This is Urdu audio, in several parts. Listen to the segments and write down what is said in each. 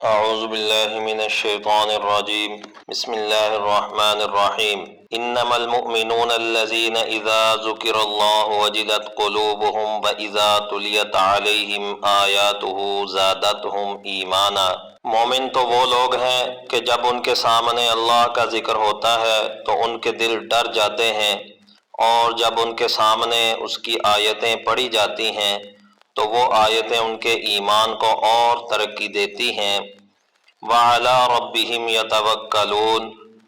اعوذ باللہ من الشیطان الرجیم بسم اللہ الرحمن الرحیم انما المؤمنون الذین اذا ذکر اللہ وجلت قلوبهم واذا تلیت علیہم آیاتہ زادتہم ایمانا۔ مومن تو وہ لوگ ہیں کہ جب ان کے سامنے اللہ کا ذکر ہوتا ہے تو ان کے دل ڈر جاتے ہیں، اور جب ان کے سامنے اس کی آیتیں پڑھی جاتی ہیں تو وہ آیتیں ان کے ایمان کو اور ترقی دیتی ہیں۔ وَعَلَىٰ رَبِّهِمْ يَتَوَكَّلُونَ،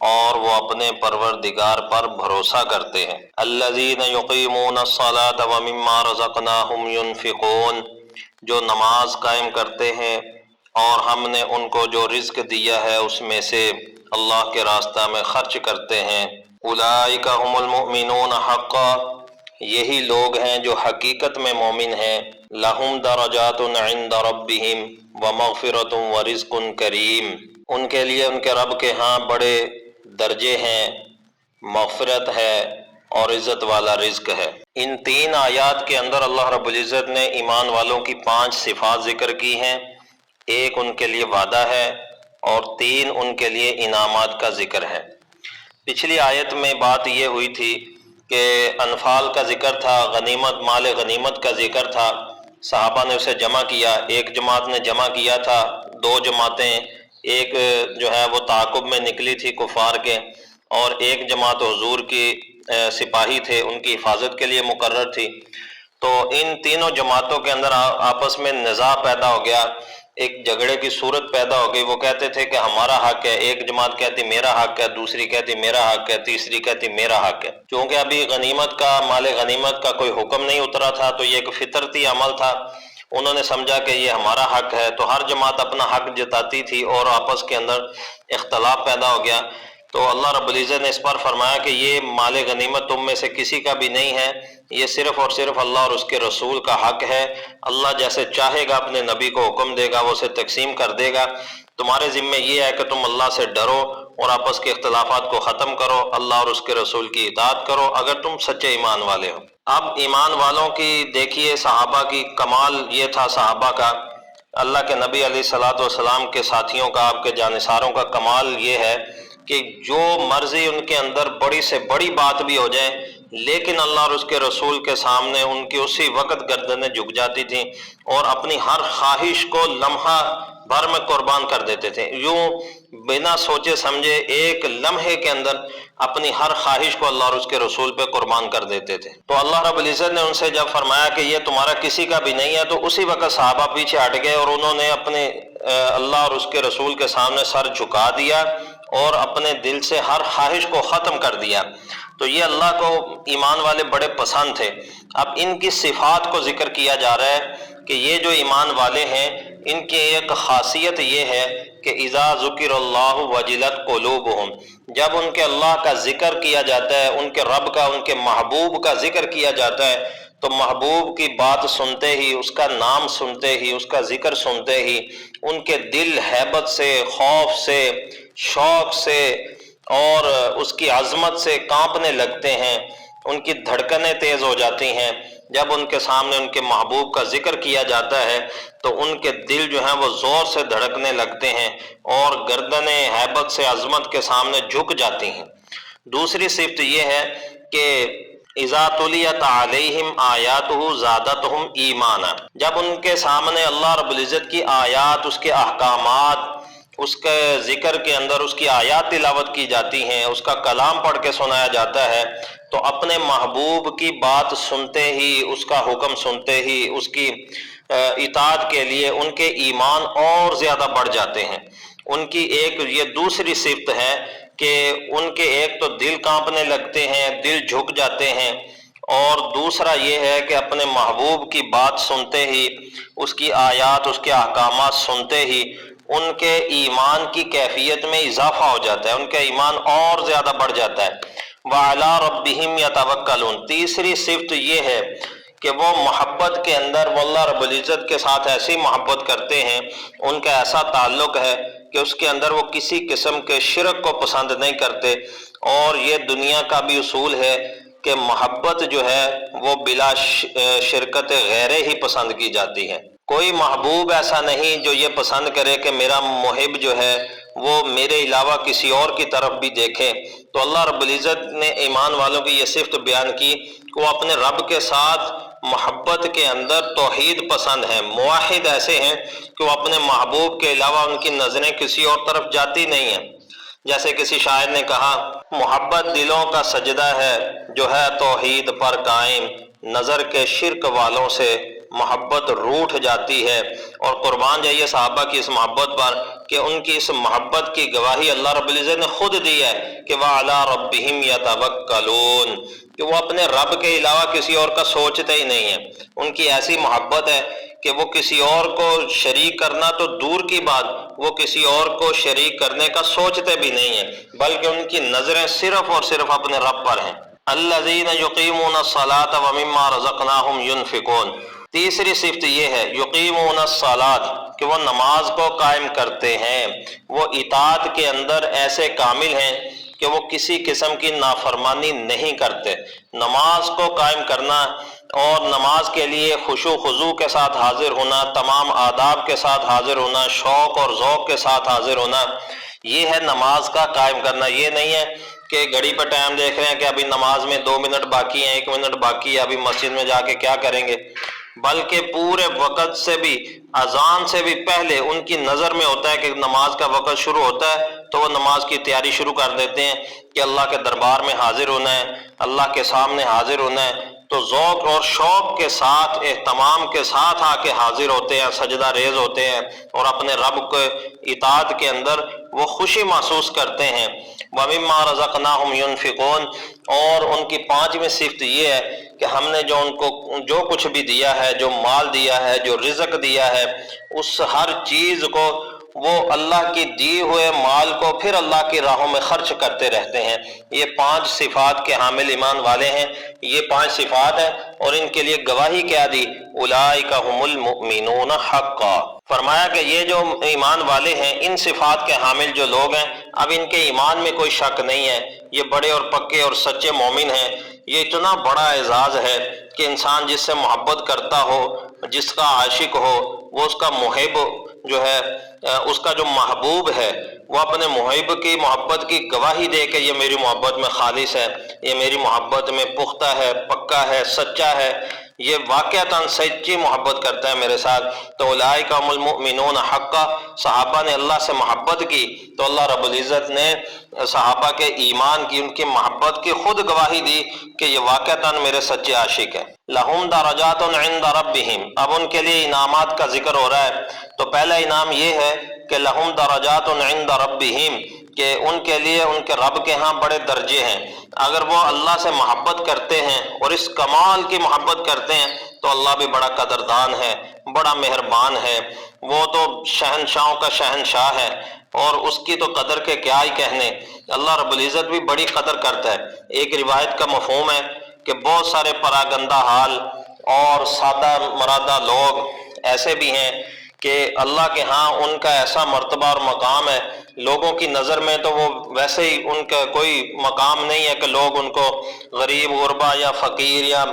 اور وہ اپنے پروردگار پر بھروسہ کرتے ہیں۔ الَّذِينَ يُقِيمُونَ الصَّلَاةَ وَمِمَّا رَزَقْنَاهُمْ يُنْفِقُونَ، جو نماز قائم کرتے ہیں اور ہم نے ان کو جو رزق دیا ہے اس میں سے اللہ کے راستہ میں خرچ کرتے ہیں۔ أُولَٰئِكَ هُمُ الْمُؤْمِنُونَ حَقًّا، یہی لوگ ہیں جو حقیقت میں مومن ہیں۔ لَهُمْ دَرَجَاتٌ عِندَ رَبِّهِمْ وَمَغْفِرَةٌ وَرِزْقٌ کریم، ان کے لیے ان کے رب کے ہاں بڑے درجے ہیں، مغفرت ہے اور عزت والا رزق ہے۔ ان تین آیات کے اندر اللہ رب العزت نے ایمان والوں کی 5 صفات ذکر کی ہیں۔ ایک ان کے لیے وعدہ ہے اور 3 ان کے لیے انعامات کا ذکر ہے۔ پچھلی آیت میں بات یہ ہوئی تھی کہ انفال کا ذکر تھا، غنیمت، مال غنیمت کا ذکر تھا، صحابہ نے اسے جمع کیا، ایک جماعت نے جمع کیا تھا، 2 جماعتیں، ایک جو ہے وہ تعاقب میں نکلی تھی کفار کے، اور ایک جماعت حضور کی سپاہی تھے، ان کی حفاظت کے لیے مقرر تھی۔ تو ان تینوں جماعتوں کے اندر آپس میں نزاع پیدا ہو گیا، ایک جھگڑے کی صورت پیدا ہو گئی۔ وہ کہتے تھے کہ ہمارا حق ہے، ایک جماعت کہتی میرا حق ہے، دوسری کہتی میرا حق ہے، تیسری کہتی میرا حق ہے۔ چونکہ ابھی غنیمت کا، مال غنیمت کا کوئی حکم نہیں اترا تھا، تو یہ ایک فطرتی عمل تھا، انہوں نے سمجھا کہ یہ ہمارا حق ہے، تو ہر جماعت اپنا حق جتاتی تھی اور آپس کے اندر اختلاف پیدا ہو گیا۔ تو اللہ رب العزت نے اس پر فرمایا کہ یہ مال غنیمت تم میں سے کسی کا بھی نہیں ہے، یہ صرف اور صرف اللہ اور اس کے رسول کا حق ہے۔ اللہ جیسے چاہے گا اپنے نبی کو حکم دے گا، وہ اسے تقسیم کر دے گا۔ تمہارے ذمہ یہ ہے کہ تم اللہ سے ڈرو اور آپس کے اختلافات کو ختم کرو، اللہ اور اس کے رسول کی اطاعت کرو، اگر تم سچے ایمان والے ہو۔ اب ایمان والوں کی دیکھیے، صحابہ کی کمال یہ تھا، صحابہ کا، اللہ کے نبی علیہ الصلوۃ والسلام کے ساتھیوں کا، آپ کے جانثاروں کا کمال یہ ہے کہ جو مرضی ان کے اندر بڑی سے بڑی بات بھی ہو جائے، لیکن اللہ اور اس کے رسول کے سامنے ان کی اسی وقت گردنیں جھک جاتی تھیں اور اپنی ہر خواہش کو لمحہ بھر میں قربان کر دیتے تھے، یوں بنا سوچے سمجھے ایک لمحے کے اندر اپنی ہر خواہش کو اللہ اور اس کے رسول پہ قربان کر دیتے تھے۔ تو اللہ رب العزت نے ان سے جب فرمایا کہ یہ تمہارا کسی کا بھی نہیں ہے، تو اسی وقت صحابہ پیچھے ہٹ گئے اور انہوں نے اپنے اللہ اور اس کے رسول کے سامنے سر جھکا دیا اور اپنے دل سے ہر خواہش کو ختم کر دیا۔ تو یہ اللہ کو ایمان والے بڑے پسند تھے۔ اب ان کی صفات کو ذکر کیا جا رہا ہے کہ یہ جو ایمان والے ہیں، ان کی ایک خاصیت یہ ہے کہ اذا ذکر اللہ وجلت قلوبہم، جب ان کے اللہ کا ذکر کیا جاتا ہے، ان کے رب کا، ان کے محبوب کا ذکر کیا جاتا ہے، تو محبوب کی بات سنتے ہی، اس کا نام سنتے ہی، اس کا ذکر سنتے ہی ان کے دل ہیبت سے، خوف سے، شوق سے اور اس کی عظمت سے کانپنے لگتے ہیں، ان کی دھڑکنیں تیز ہو جاتی ہیں۔ جب ان کے سامنے ان کے محبوب کا ذکر کیا جاتا ہے تو ان کے دل جو ہیں وہ زور سے دھڑکنے لگتے ہیں اور گردنیں ہیبت سے، عظمت کے سامنے جھک جاتی ہیں۔ دوسری صفت یہ ہے کہ اذا تلیت علیہم آیاتہ زادتہم ایمانا، جب ان کے سامنے اللہ رب العزت کی آیات، اس کے احکامات، اس کے ذکر کے اندر اس کی آیات تلاوت کی جاتی ہیں، اس کا کلام پڑھ کے سنایا جاتا ہے، تو اپنے محبوب کی بات سنتے ہی، اس کا حکم سنتے ہی، اس کی اطاعت کے لیے ان کے ایمان اور زیادہ بڑھ جاتے ہیں۔ ان کی ایک یہ دوسری صفت ہے کہ ان کے ایک تو دل کانپنے لگتے ہیں، دل جھک جاتے ہیں، اور دوسرا یہ ہے کہ اپنے محبوب کی بات سنتے ہی، اس کی آیات، اس کے احکامات سنتے ہی ان کے ایمان کی کیفیت میں اضافہ ہو جاتا ہے، ان کا ایمان اور زیادہ بڑھ جاتا ہے۔ وَعَلَىٰ رَبِّهِمْ يَتَوَكَّلُونَ، تیسری صفت یہ ہے کہ وہ محبت کے اندر وہ اللہ رب العزت کے ساتھ ایسی محبت کرتے ہیں، ان کا ایسا تعلق ہے کہ اس کے اندر وہ کسی قسم کے شرک کو پسند نہیں کرتے، اور یہ دنیا کا بھی اصول ہے کہ محبت جو ہے وہ بلا شرکت غیرے ہی پسند کی جاتی ہے۔ کوئی محبوب ایسا نہیں جو یہ پسند کرے کہ میرا محب جو ہے وہ میرے علاوہ کسی اور کی طرف بھی دیکھے۔ تو اللہ رب العزت نے ایمان والوں کی یہ صفت بیان کی کہ وہ اپنے رب کے ساتھ محبت کے اندر توحید پسند ہیں، موحد ایسے ہیں کہ وہ اپنے محبوب کے علاوہ ان کی نظریں کسی اور طرف جاتی نہیں ہیں۔ جیسے کسی شاعر نے کہا، محبت دلوں کا سجدہ ہے جو ہے توحید پر قائم، نظر کے شرک والوں سے محبت روٹھ جاتی ہے۔ اور قربان جائیے صحابہ کی اس محبت پر کہ ان کی اس محبت کی گواہی اللہ رب العزت نے خود دی ہے کہ وَعَلَىٰ رَبِّهِمْ يَتَوَكَّلُونَ، کہ وہ اپنے رب کے علاوہ کسی اور کا سوچتے ہی نہیں ہیں۔ ان کی ایسی محبت ہے کہ وہ کسی اور کو شریک کرنا تو دور کی بات، وہ کسی اور کو شریک کرنے کا سوچتے بھی نہیں ہیں، بلکہ ان کی نظریں صرف اور صرف اپنے رب پر ہیں۔ الذین یقیمون الصلاۃ ومما رزقناہم ینفقون، تیسری صفت یہ ہے یقیمون الصلاۃ کہ وہ نماز کو قائم کرتے ہیں، وہ اطاعت کے اندر ایسے کامل ہیں کہ وہ کسی قسم کی نافرمانی نہیں کرتے۔ نماز کو قائم کرنا اور نماز کے لیے خشوع خضوع کے ساتھ حاضر ہونا، تمام آداب کے ساتھ حاضر ہونا، شوق اور ذوق کے ساتھ حاضر ہونا، یہ ہے نماز کا قائم کرنا۔ یہ نہیں ہے کہ گھڑی پہ ٹائم دیکھ رہے ہیں کہ ابھی نماز میں 2 منٹ باقی ہیں، 1 منٹ باقی ہے، ابھی مسجد میں جا کے کیا کریں گے، بلکہ پورے وقت سے بھی، اذان سے بھی پہلے ان کی نظر میں ہوتا ہے کہ نماز کا وقت شروع ہوتا ہے تو وہ نماز کی تیاری شروع کر دیتے ہیں کہ اللہ کے دربار میں حاضر ہونا ہے، اللہ کے سامنے حاضر ہونا ہے۔ تو ذوق اور شوق کے ساتھ، اہتمام کے ساتھ آ کے حاضر ہوتے ہیں، سجدہ ریز ہوتے ہیں اور اپنے رب کے اطاعت کے اندر وہ خوشی محسوس کرتے ہیں۔ وَمِمَّا رَزَقْنَاهُمْ يُنْفِقُونَ، اور ان کی 5ویں صفت یہ ہے کہ ہم نے جو ان کو جو کچھ بھی دیا ہے، جو مال دیا ہے، جو رزق دیا ہے، اس ہر چیز کو وہ اللہ کی دی ہوئے مال کو پھر اللہ کی راہوں میں خرچ کرتے رہتے ہیں۔ یہ 5 صفات کے حامل ایمان والے ہیں، یہ 5 صفات ہیں، اور ان کے لیے گواہی کیا دی؟ اولئک هم المؤمنون حقا، فرمایا کہ یہ جو ایمان والے ہیں، ان صفات کے حامل جو لوگ ہیں، اب ان کے ایمان میں کوئی شک نہیں ہے، یہ بڑے اور پکے اور سچے مومن ہیں۔ یہ اتنا بڑا اعزاز ہے کہ انسان جس سے محبت کرتا ہو، جس کا عاشق ہو، وہ اس کا محب جو ہے، اس کا جو محبوب ہے، وہ اپنے محب کی محبت کی گواہی دے کہ یہ میری محبت میں خالص ہے، یہ میری محبت میں پختہ ہے، پکا ہے، سچا ہے، یہ واقعتاً سچی محبت کرتا ہے میرے ساتھ۔ تو اولئک هم المؤمنون حقا، صحابہ نے اللہ سے محبت کی تو اللہ رب العزت نے صحابہ کے ایمان کی، ان کی محبت کی خود گواہی دی کہ یہ واقعتاً میرے سچے عاشق ہیں۔ لہم درجات عند ربہم، اب ان کے لیے انعامات کا ذکر ہو رہا ہے۔ تو پہلا انعام یہ ہے کہ لہم درجات عند ربہم، کہ ان کے لیے ان کے رب کے ہاں بڑے درجے ہیں۔ اگر وہ اللہ سے محبت کرتے ہیں اور اس کمال کی محبت کرتے ہیں تو اللہ بھی بڑا قدردان ہے، بڑا مہربان ہے، وہ تو شہنشاہوں کا شہنشاہ ہے، اور اس کی تو قدر کے کیا ہی کہنے۔ اللہ رب العزت بھی بڑی قدر کرتا ہے۔ ایک روایت کا مفہوم ہے کہ بہت سارے پراگندہ حال اور سادہ مرادہ لوگ ایسے بھی ہیں کہ اللہ کے ہاں ان کا ایسا مرتبہ اور مقام ہے، لوگوں کی نظر میں تو وہ ویسے ہی ان کا کوئی مقام نہیں ہے کہ لوگ ان کو غریب، غربا یا فقیر یا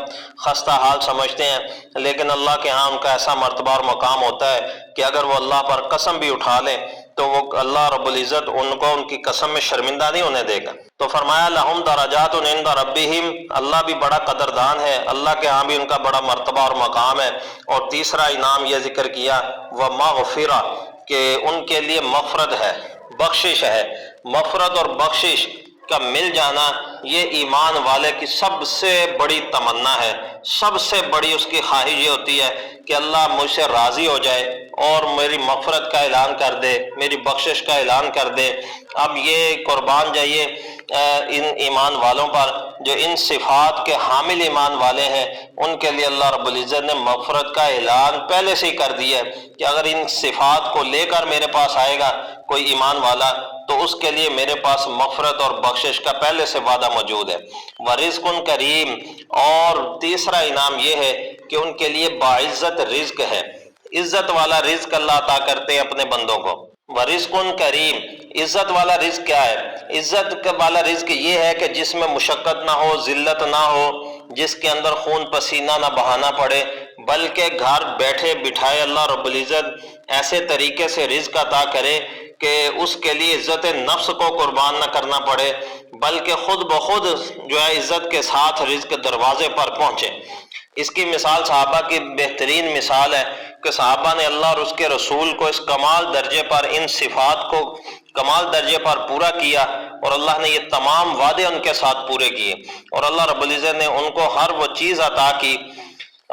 خستہ حال سمجھتے ہیں، لیکن اللہ کے ہاں ان کا ایسا مرتبہ اور مقام ہوتا ہے کہ اگر وہ اللہ پر قسم بھی اٹھا لیں تو وہ اللہ رب العزت ان کو ان کی قسم میں شرمندہ نہیں ہونے دے گا۔ تو فرمایا لہم درجات عند ربہم، اللہ بھی بڑا قدردان ہے، اللہ کے ہاں بھی ان کا بڑا مرتبہ اور مقام ہے۔ اور تیسرا انعام یہ ذکر کیا ومغفرہ، کہ ان کے لیے مغفرت ہے، بخشش ہے۔ مغفرت اور بخشش کا مل جانا یہ ایمان والے کی سب سے بڑی تمنا ہے، سب سے بڑی اس کی خواہش یہ ہوتی ہے کہ اللہ مجھ سے راضی ہو جائے اور میری مغفرت کا اعلان کر دے، میری بخشش کا اعلان کر دے۔ اب یہ قربان جائیے ان ایمان والوں پر جو ان صفات کے حامل ایمان والے ہیں، ان کے لیے اللہ رب العزت نے مغفرت کا اعلان پہلے سے ہی کر دیا ہے کہ اگر ان صفات کو لے کر میرے پاس آئے گا کوئی ایمان والا تو اس کے لیے میرے پاس مغفرت اور بخشش کا پہلے سے وعدہ موجود ہے۔ ورزق کریم، اور تیسرا انعام یہ ہے کہ ان کے لیے باعزت رزق ہے، عزت والا رزق اللہ عطا کرتے ہیں اپنے بندوں کو۔ ورزق کریم، عزت والا رزق کیا ہے؟ عزت والا رزق یہ ہے کہ جس میں مشقت نہ ہو، ذلت نہ ہو، جس کے اندر خون پسینہ نہ بہانا پڑے، بلکہ گھر بیٹھے بٹھائے اللہ رب العزت ایسے طریقے سے رزق عطا کرے کہ اس کے لیے عزت نفس کو قربان نہ کرنا پڑے، بلکہ خود بخود جو ہے عزت کے ساتھ رزق دروازے پر پہنچے۔ اس کی مثال صحابہ کی بہترین مثال ہے کہ صحابہ نے اللہ اور اس کے رسول کو اس کمال درجے پر، ان صفات کو کمال درجے پر پورا کیا، اور اللہ نے یہ تمام وعدے ان کے ساتھ پورے کیے، اور اللہ رب العزت نے ان کو ہر وہ چیز عطا کی،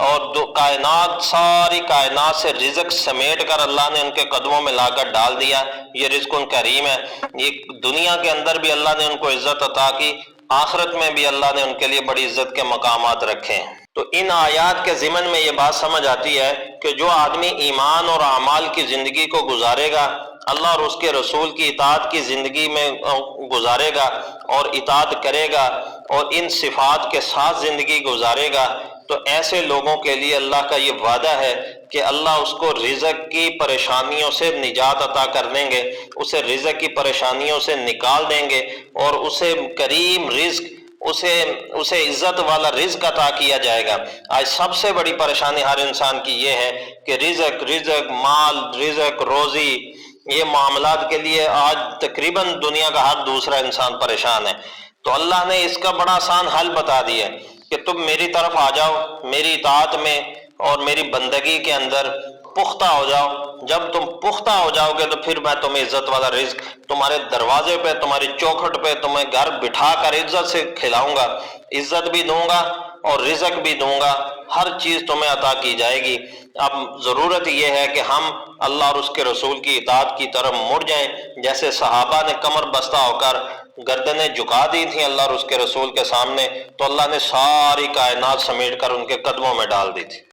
اور کائنات، ساری کائنات سے رزق سمیٹ کر اللہ نے ان کے قدموں میں لا کر ڈال دیا۔ یہ رزق ان کریم ہے، یہ دنیا کے اندر بھی اللہ نے ان کو عزت عطا کی، آخرت میں بھی اللہ نے ان کے لیے بڑی عزت کے مقامات رکھے ہیں۔ تو ان آیات کے ضمن میں یہ بات سمجھ آتی ہے کہ جو آدمی ایمان اور اعمال کی زندگی کو گزارے گا، اللہ اور اس کے رسول کی اطاعت کی زندگی میں گزارے گا اور اطاعت کرے گا اور ان صفات کے ساتھ زندگی گزارے گا، تو ایسے لوگوں کے لیے اللہ کا یہ وعدہ ہے کہ اللہ اس کو رزق کی پریشانیوں سے نجات عطا کر دیں گے، اسے رزق کی پریشانیوں سے نکال دیں گے، اور اسے کریم رزق، اسے عزت والا رزق عطا کیا جائے گا۔ آج سب سے بڑی پریشانی ہر انسان کی یہ ہے کہ رزق مال، رزق روزی، یہ معاملات کے لیے آج تقریباً دنیا کا ہر دوسرا انسان پریشان ہے۔ تو اللہ نے اس کا بڑا آسان حل بتا دیا ہے کہ تم میری طرف آ جاؤ، میری اطاعت میں اور میری بندگی کے اندر پختہ ہو جاؤ۔ جب تم پختہ ہو جاؤ گے تو پھر میں تمہیں عزت والا رزق تمہارے دروازے پہ، تمہاری چوکھٹ پہ، تمہیں گھر بٹھا کر عزت سے کھلاؤں گا، عزت بھی دوں گا اور رزق بھی دوں گا، ہر چیز تمہیں عطا کی جائے گی۔ اب ضرورت یہ ہے کہ ہم اللہ اور اس کے رسول کی اطاعت کی طرف مڑ جائیں، جیسے صحابہ نے کمر بستہ ہو کر گردنیں جھکا دی تھیں اللہ اور اس کے رسول کے سامنے، تو اللہ نے ساری کائنات سمیٹ کر ان کے قدموں میں ڈال دی تھی۔